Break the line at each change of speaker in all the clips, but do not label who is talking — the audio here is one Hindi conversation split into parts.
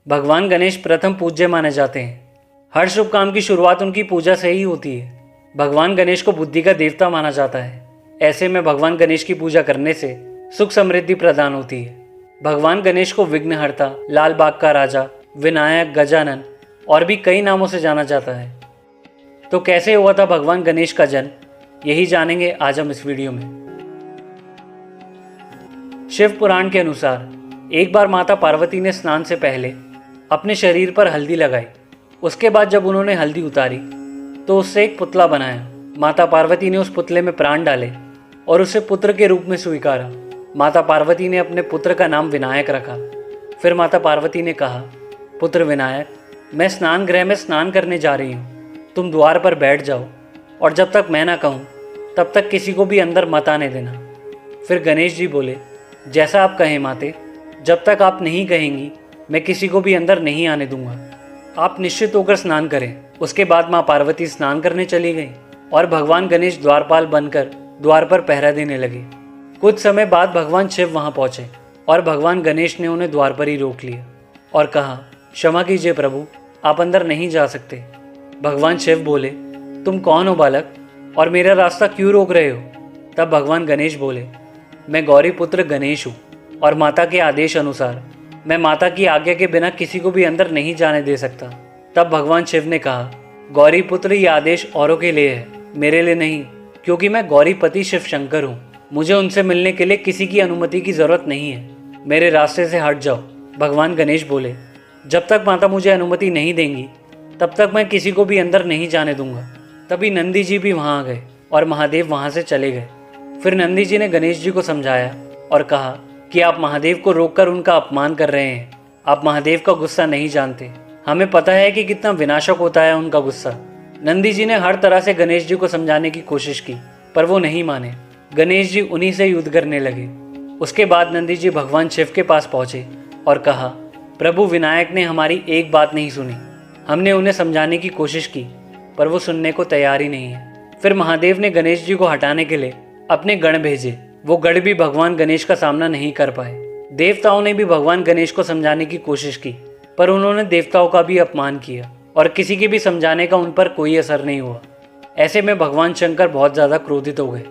भगवान गणेश प्रथम पूज्य माने जाते हैं। हर शुभ काम की शुरुआत उनकी पूजा से ही होती है। भगवान गणेश को बुद्धि का देवता माना जाता है। ऐसे में भगवान गणेश की पूजा करने से सुख समृद्धि प्रदान होती है। भगवान गणेश को विघ्नहर्ता, लाल बाग का राजा, विनायक, गजानन और भी कई नामों से जाना जाता है। तो कैसे हुआ था भगवान गणेश का जन्म, यही जानेंगे आज हम इस वीडियो में। शिव पुराण के अनुसार एक बार माता पार्वती ने स्नान से पहले अपने शरीर पर हल्दी लगाई। उसके बाद जब उन्होंने हल्दी उतारी तो उससे एक पुतला बनाया। माता पार्वती ने उस पुतले में प्राण डाले और उसे पुत्र के रूप में स्वीकारा। माता पार्वती ने अपने पुत्र का नाम विनायक रखा। फिर माता पार्वती ने कहा, पुत्र विनायक, मैं स्नान गृह में स्नान करने जा रही हूँ। तुम द्वार पर बैठ जाओ और जब तक मैं ना कहूँ तब तक किसी को भी अंदर मत आने देना। फिर गणेश जी बोले, जैसा आप कहें माते, जब तक आप नहीं कहेंगी मैं किसी को भी अंदर नहीं आने दूंगा। आप निश्चित होकर स्नान करें। उसके बाद माँ पार्वती स्नान करने चली गई और भगवान गणेश द्वारपाल बनकर द्वार पर पहरा देने लगे। कुछ समय बाद भगवान शिव वहां पहुंचे और भगवान गणेश ने उन्हें द्वार पर ही रोक लिया और कहा, क्षमा कीजिए प्रभु, आप अंदर नहीं जा सकते। भगवान शिव बोले, तुम कौन हो बालक और मेरा रास्ता क्यों रोक रहे हो? तब भगवान गणेश बोले, मैं गौरी पुत्र गणेश हूँ और माता के आदेश अनुसार मैं माता की आज्ञा के बिना किसी को भी अंदर नहीं जाने दे सकता। तब भगवान शिव ने कहा, गौरी पुत्र, ये आदेश औरों के लिए है, मेरे लिए नहीं, क्योंकि मैं गौरीपति शिव शंकर हूँ। मुझे उनसे मिलने के लिए किसी की अनुमति की जरूरत नहीं है। मेरे रास्ते से हट जाओ। भगवान गणेश बोले, जब तक माता मुझे अनुमति नहीं देंगी तब तक मैं किसी को भी अंदर नहीं जाने दूंगा। तभी नंदी जी भी वहां आ गए और महादेव वहां से चले गए। फिर नंदी जी ने गणेश जी को समझाया और कहा कि आप महादेव को रोककर उनका अपमान कर रहे हैं। आप महादेव का गुस्सा नहीं जानते। हमें पता है कि कितना विनाशक होता है उनका गुस्सा। नंदी जी ने हर तरह से गणेश जी को समझाने की कोशिश की, पर वो नहीं माने। गणेश जी उन्हीं से युद्ध करने लगे। उसके बाद नंदी जी भगवान शिव के पास पहुंचे और कहा, प्रभु विनायक ने हमारी एक बात नहीं सुनी। हमने उन्हें समझाने की कोशिश की पर वो सुनने को तैयार ही नहीं है। फिर महादेव ने गणेश जी को हटाने के लिए अपने गण भेजे। वो गण भी भगवान गणेश का सामना नहीं कर पाए। देवताओं ने भी भगवान गणेश को समझाने की कोशिश की पर उन्होंने देवताओं का भी अपमान किया और किसी के भी समझाने का उन पर कोई असर नहीं हुआ। ऐसे में भगवान शंकर बहुत ज्यादा क्रोधित हो गए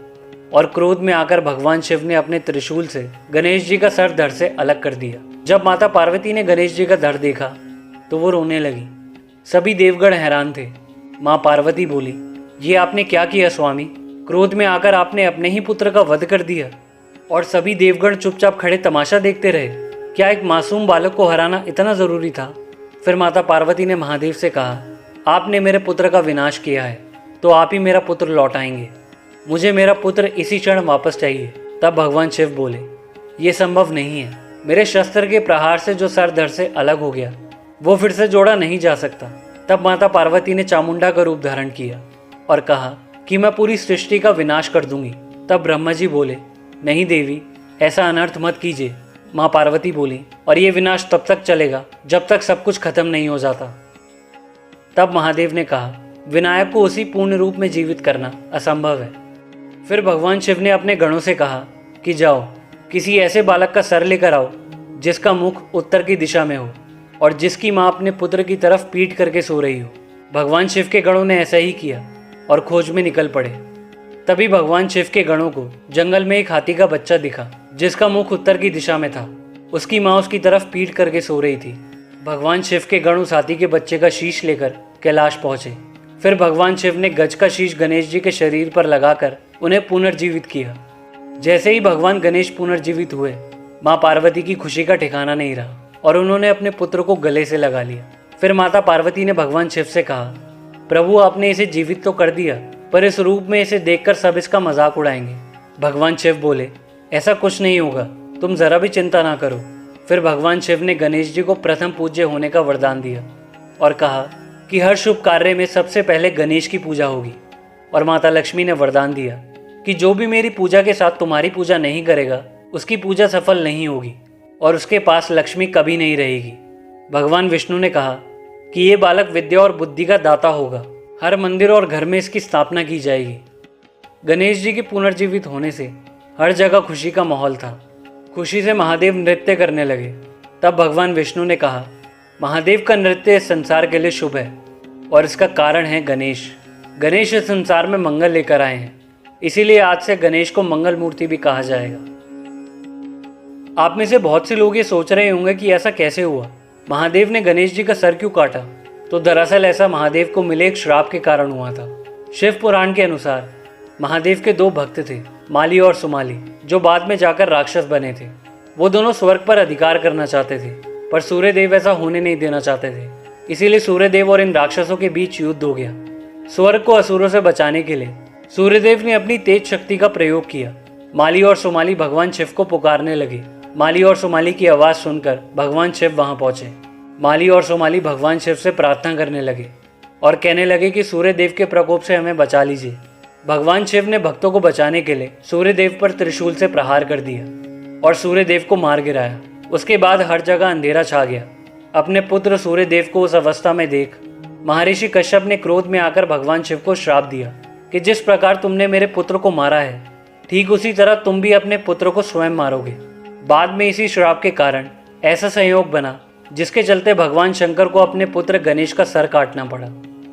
और क्रोध में आकर भगवान शिव ने अपने त्रिशूल से गणेश जी का सर धड़ से अलग कर दिया। जब माता पार्वती ने गणेश जी का धड़ देखा तो वो रोने लगी। सभी देवगण हैरान थे। माँ पार्वती बोली, ये आपने क्या किया स्वामी? क्रोध में आकर आपने अपने ही पुत्र का वध कर दिया और सभी देवगण चुपचाप खड़े तमाशा देखते रहे। क्या एक मासूम बालक को हराना इतना जरूरी था? फिर माता पार्वती ने महादेव से कहा, आपने मेरे पुत्र का विनाश किया है तो आप ही मेरा पुत्र लौटाएंगे। मुझे मेरा पुत्र इसी क्षण वापस चाहिए। तब भगवान शिव बोले, ये संभव नहीं है। मेरे शस्त्र के प्रहार से जो सर धड़ से अलग हो गया वो फिर से जोड़ा नहीं जा सकता। तब माता पार्वती ने चामुंडा का रूप धारण किया और कहा कि मैं पूरी सृष्टि का विनाश कर दूंगी। तब ब्रह्मा जी बोले, नहीं देवी, ऐसा अनर्थ मत कीजिए। माँ पार्वती बोली, और ये विनाश तब तक चलेगा जब तक सब कुछ खत्म नहीं हो जाता। तब महादेव ने कहा, विनायक को उसी पूर्ण रूप में जीवित करना असंभव है। फिर भगवान शिव ने अपने गणों से कहा कि जाओ, किसी ऐसे बालक का सर लेकर आओ जिसका मुख उत्तर की दिशा में हो और जिसकी माँ अपने पुत्र की तरफ पीठ करके सो रही हो। भगवान शिव के गणों ने ऐसा ही किया और खोज में निकल पड़े। तभी भगवान शिव के गणों को जंगल में एक हाथी का बच्चा दिखा जिसका मुख उत्तर की दिशा में था। उसकी माँ उसकी तरफ पीठ करके सो रही थी। भगवान शिव के गण उस हाथी के बच्चे का शीश लेकर कैलाश पहुंचे। फिर भगवान शिव ने गज का शीश गणेश जी के शरीर पर लगाकर उन्हें पुनर्जीवित किया। जैसे ही भगवान गणेश पुनर्जीवित हुए, माँ पार्वती की खुशी का ठिकाना नहीं रहा और उन्होंने अपने पुत्र को गले से लगा लिया। फिर माता पार्वती ने भगवान शिव से कहा, प्रभु आपने इसे जीवित तो कर दिया पर इस रूप में इसे देखकर सब इसका मजाक उड़ाएंगे। भगवान शिव बोले, ऐसा कुछ नहीं होगा, तुम जरा भी चिंता ना करो। फिर भगवान शिव ने गणेश जी को प्रथम पूज्य होने का वरदान दिया और कहा कि हर शुभ कार्य में सबसे पहले गणेश की पूजा होगी। और माता लक्ष्मी ने वरदान दिया कि जो भी मेरी पूजा के साथ तुम्हारी पूजा नहीं करेगा उसकी पूजा सफल नहीं होगी और उसके पास लक्ष्मी कभी नहीं रहेगी। भगवान विष्णु ने कहा कि ये बालक विद्या और बुद्धि का दाता होगा। हर मंदिर और घर में इसकी स्थापना की जाएगी। गणेश जी के पुनर्जीवित होने से हर जगह खुशी का माहौल था। खुशी से महादेव नृत्य करने लगे। तब भगवान विष्णु ने कहा महादेव का नृत्य इस संसार के लिए शुभ है और इसका कारण है गणेश। गणेश इस संसार में मंगल लेकर आए हैं, इसीलिए आज से गणेश को मंगल मूर्ति भी कहा जाएगा। आप में से बहुत से लोग ये सोच रहे होंगे कि ऐसा कैसे हुआ, महादेव ने गणेश जी का सर क्यों काटा। तो दरअसल ऐसा महादेव को मिले एक श्राप के कारण हुआ था। शिव पुराण के अनुसार महादेव के दो भक्त थे, माली और सुमाली, जो बाद में जाकर राक्षस बने थे। वो दोनों स्वर्ग पर अधिकार करना चाहते थे, पर सूर्यदेव ऐसा होने नहीं देना चाहते थे। इसीलिए सूर्यदेव और इन राक्षसों के बीच युद्ध हो गया। स्वर्ग को असुरों से बचाने के लिए सूर्यदेव ने अपनी तेज शक्ति का प्रयोग किया। माली और सुमाली भगवान शिव को पुकारने लगे। माली और सुमाली की आवाज़ सुनकर भगवान शिव वहां पहुंचे। माली और सुमाली भगवान शिव से प्रार्थना करने लगे और कहने लगे कि सूर्यदेव के प्रकोप से हमें बचा लीजिए। भगवान शिव ने भक्तों को बचाने के लिए सूर्यदेव पर त्रिशूल से प्रहार कर दिया और सूर्यदेव को मार गिराया। उसके बाद हर जगह अंधेरा छा गया। अपने पुत्र सूर्यदेव को उस अवस्था में देख महर्षि कश्यप ने क्रोध में आकर भगवान शिव को श्राप दिया कि जिस प्रकार तुमने मेरे पुत्र को मारा है, ठीक उसी तरह तुम भी अपने पुत्र को स्वयं मारोगे। बाद में इसी श्राप के कारण ऐसा संयोग बना जिसके चलते भगवान शंकर को अपने पुत्र गणेश का सर काटना पड़ा।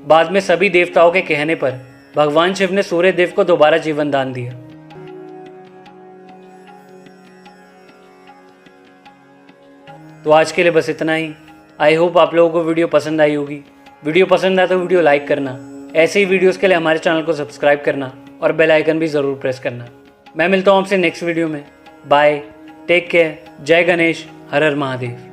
बाद में सभी देवताओं के कहने पर भगवान शिव ने सूर्यदेव को दोबारा जीवन दान दिया। तो आज के लिए बस इतना ही। आई होप आप लोगों को वीडियो पसंद आई होगी। वीडियो पसंद आए तो वीडियो लाइक करना, ऐसे ही वीडियोस के लिए हमारे चैनल को सब्सक्राइब करना और बेल आइकन भी ज़रूर प्रेस करना। मैं मिलता हूँ आपसे नेक्स्ट वीडियो में। बाय, टेक केयर, जय गणेश, हर हर महादेव।